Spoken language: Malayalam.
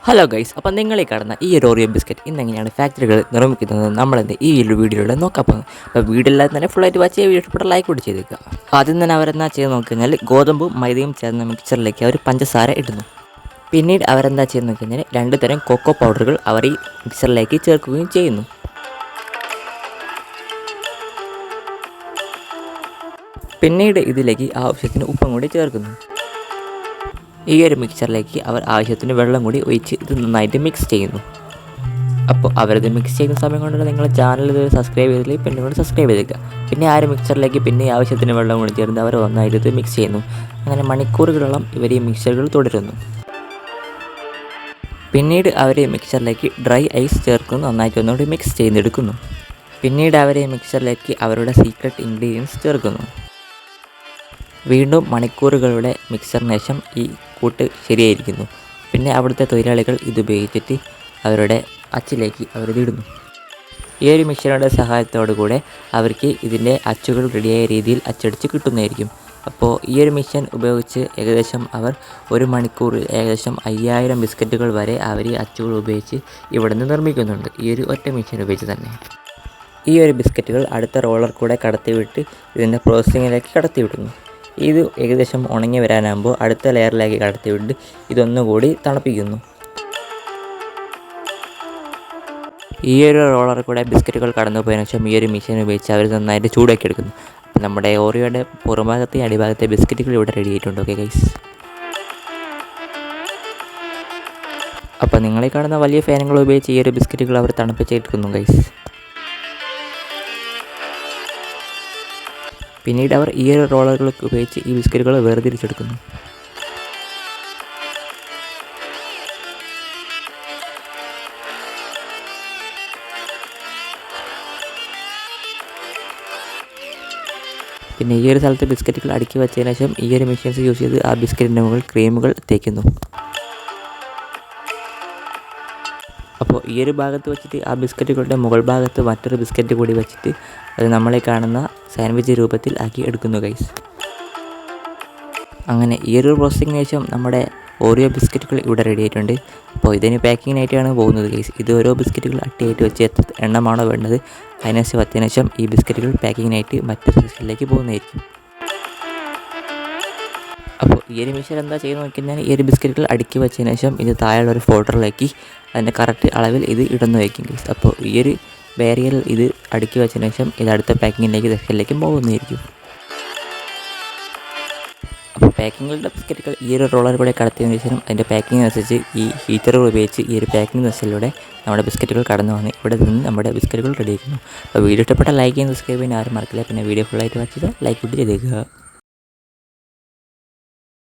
ഹലോ ഗൈസ്, അപ്പം നിങ്ങൾ ഈ കാണുന്ന ഈ ഒരു ഓറിയോ ബിസ്ക്കറ്റ് ഇന്നെങ്ങനെയാണ് ഫാക്ടറികൾ നിർമ്മിക്കുന്നത് നമ്മളെന്ത് ഈ ഒരു വീഡിയോയിലൂടെ നോക്കാൻ പോകുന്നത്. അപ്പോൾ വീഡിയോയില്ലാതെ തന്നെ ഫുള്ളായിട്ട് വാച്ച് ചെയ്യുക, വീഡിയോ ഇഷ്ടപ്പെട്ട ലൈക്ക് കൂടി ചെയ്തേക്കുക. ആദ്യം തന്നെ അവരെന്താ ചെയ്ത് നോക്കിക്കഴിഞ്ഞാൽ ഗോതമ്പും മൈദയും ചേർന്ന മിക്സറിലേക്ക് അവർ പഞ്ചസാര ഇടുന്നു. പിന്നീട് അവരെന്താ ചെയ്ത് നോക്കിക്കഴിഞ്ഞാൽ 2 തരം കൊക്കോ പൗഡറുകൾ അവർ ഈ മിക്സറിലേക്ക് ചേർക്കുകയും ചെയ്യുന്നു. പിന്നീട് ഇതിലേക്ക് ആവശ്യത്തിന് ഉപ്പും കൂടി ചേർക്കുന്നു. ഈ ഒരു മിക്സറിലേക്ക് അവർ ആവശ്യത്തിന് വെള്ളം കൂടി ഒഴിച്ച് ഇത് നന്നായിട്ട് മിക്സ് ചെയ്യുന്നു. അപ്പോൾ അവരത് മിക്സ് ചെയ്യുന്ന സമയം കൊണ്ടുള്ള നിങ്ങളുടെ ചാനൽ ഇത് സബ്സ്ക്രൈബ് ചെയ്തില്ലെങ്കിൽ പിന്നെ കൂടി സബ്സ്ക്രൈബ് ചെയ്തേക്കുക. പിന്നെ ആ ഒരു മിക്സറിലേക്ക് പിന്നെ ആവശ്യത്തിന് വെള്ളം കൂടി ചേർന്ന് അവർ ഒന്നായിട്ട് ഇത് മിക്സ് ചെയ്യുന്നു. അങ്ങനെ മണിക്കൂറുകളോളം ഇവർ ഈ മിക്സറുകൾ തുടരുന്നു. പിന്നീട് അവർ ഈ മിക്സറിലേക്ക് ഡ്രൈ ഐസ് ചേർക്കുന്നു, നന്നായിട്ട് ഒന്നുകൂടി മിക്സ് ചെയ്തെടുക്കുന്നു. പിന്നീട് അവർ ഈ മിക്സറിലേക്ക് അവരുടെ സീക്രട്ട് ഇൻഗ്രീഡിയൻസ് ചേർക്കുന്നു. വീണ്ടും മണിക്കൂറുകളുടെ മിക്സറിന് ശേഷം ഈ കൂട്ട് ശരിയായിരിക്കുന്നു. പിന്നെ അവിടുത്തെ തൊഴിലാളികൾ ഇതുപയോഗിച്ചിട്ട് അവരുടെ അച്ചിലേക്ക് അവരിതിടുന്നു. ഈ ഒരു മിക്സറുടെ സഹായത്തോടു കൂടെ അവർക്ക് ഇതിൻ്റെ അച്ചുകൾ റെഡിയായ രീതിയിൽ അച്ചടിച്ച് കിട്ടുന്നതായിരിക്കും. അപ്പോൾ ഈ ഒരു മിഷൻ ഉപയോഗിച്ച് ഏകദേശം അവർ 1 മണിക്കൂറിൽ ഏകദേശം 5000 ബിസ്ക്കറ്റുകൾ വരെ അവർ ഈ അച്ചുകൾ ഉപയോഗിച്ച് ഇവിടെ നിന്ന് നിർമ്മിക്കുന്നുണ്ട്, ഈ ഒരു ഒറ്റ മിഷൻ ഉപയോഗിച്ച് തന്നെ. ഈ ഒരു ബിസ്ക്കറ്റുകൾ അടുത്ത റോളർ കൂടെ കടത്തിവിട്ട് ഇതിൻ്റെ പ്രോസസ്സിങ്ങിലേക്ക് കടത്തിവിടുന്നു. ഇത് ഏകദേശം ഉണങ്ങി വരാനാകുമ്പോൾ അടുത്ത ലെയറിലേക്ക് കടത്തിവിട്ട് ഇതൊന്നുകൂടി തണുപ്പിക്കുന്നു. ഈ ഒരു റോളർ കൂടെ ബിസ്ക്കറ്റുകൾ കടന്നു പോയതിനു ശേഷം ഈ ഒരു മെഷീൻ ഉപയോഗിച്ച് അവർ നന്നായിട്ട് ചൂടാക്കി എടുക്കുന്നു. അപ്പോൾ നമ്മുടെ ഓറിയോയുടെ പുറംഭാഗത്തെ അടിഭാഗത്തെ ബിസ്ക്കറ്റുകൾ ഇവിടെ റെഡി ആയിട്ടുണ്ട്. ഓക്കെ ഗൈസ്, അപ്പോൾ നിങ്ങളീ കാണുന്ന വലിയ ഫാനുകൾ ഉപയോഗിച്ച് ഈ ഒരു ബിസ്ക്കറ്റുകൾ അവർ തണുപ്പിച്ചെടുക്കുന്നു ഗൈസ്. പിന്നീട് അവർ ഈ ഒരു റോളറുകളൊക്കെ ഉപയോഗിച്ച് ഈ ബിസ്ക്കറ്റുകൾ വേർതിരിച്ചെടുക്കുന്നു. പിന്നെ ഈ ഒരു സ്ഥലത്ത് ബിസ്ക്കറ്റുകൾ അടുക്കി വെച്ചതിന് ശേഷം ഈ ഒരു മെഷീൻസ് യൂസ് ചെയ്ത് ആ ബിസ്ക്കറ്റിൻ്റെ മുകളിൽ ക്രീമുകൾ തേക്കുന്നു. അപ്പോൾ ഈ ഒരു ഭാഗത്ത് വെച്ചിട്ട് ആ ബിസ്ക്കറ്റുകളുടെ മുകൾ ഭാഗത്ത് മറ്റൊരു ബിസ്ക്കറ്റ് കൂടി വെച്ചിട്ട് അത് നമ്മളെ കാണുന്ന സാൻഡ്വിച്ച് രൂപത്തിൽ ആക്കി എടുക്കുന്നു ഗൈസ്. അങ്ങനെ ഈ ഒരു പ്രോസസ്സിങ്ങിന് ശേഷം നമ്മുടെ ഓറിയോ ബിസ്ക്കറ്റുകൾ ഇവിടെ റെഡി ആയിട്ടുണ്ട്. അപ്പോൾ ഇതിന് പാക്കിങ്ങിനായിട്ടാണ് പോകുന്നത് ഗൈസ്. ഇത് ഓരോ ബിസ്ക്കറ്റുകൾ അട്ടിയായിട്ട് വെച്ച് എത്ര എണ്ണമാണോ വേണ്ടത് അതിനനുസരിച്ച് വച്ചതിന് ശേഷം ഈ ബിസ്ക്കറ്റുകൾ പാക്കിങ്ങിനായിട്ട് മറ്റൊരു സെക്ഷനിലേക്ക് പോകുന്നതായിരിക്കും. അപ്പോൾ ഈ ഒരു മിഷൻ എന്താ ചെയ്യുന്നത് നോക്കിക്കഴിഞ്ഞാൽ ഈ ഒരു ബിസ്ക്കറ്റുകൾ അടുക്കി വെച്ചതിന് ശേഷം ഇത് താഴെയുള്ള ഒരു ഫോൾഡറിലേക്ക് അതിൻ്റെ കറക്റ്റ് അളവിൽ ഇത് ഇടുന്നു വയ്ക്കും ഗൈസ്. അപ്പോൾ ഈ ഒരു ബാരിയറിൽ ഇത് അടുക്കി വെച്ചതിന് ശേഷം ഇത് അടുത്ത പാക്കിങ്ങിലേക്ക് സെക്ഷനിലേക്ക് പോകുന്നതായിരിക്കും. അപ്പോൾ പാക്കിങ്ങുകളുടെ ബിസ്ക്കറ്റുകൾ ഈ ഒരു റോളർ കൂടെ കടത്തിയതിന് ശേഷം അതിൻ്റെ പാക്കിംഗ് അനുസരിച്ച് ഈ ഹീറ്ററുകൾ ഉപയോഗിച്ച് ഈ ഒരു പാക്കിംഗ് മെഷീനിലൂടെ നമ്മുടെ ബിസ്ക്കറ്റുകൾ കടന്നു വന്ന് ഇവിടെ നിന്ന് നമ്മുടെ ബിസ്ക്കറ്റുകൾ റെഡി ആക്കുന്നു. അപ്പോൾ വീഡിയോ ഇഷ്ടപ്പെട്ട ലൈക്ക് ചെയ്യാൻ സബ്സ്ക്രൈബ് ചെയ്യാൻ ആരും മറക്കില്ല. പിന്നെ വീഡിയോ ഫുള്ളായിട്ട് വാച്ച് ചെയ്താൽ ലൈക്ക് കൂടി ചെയ്തേക്കുക.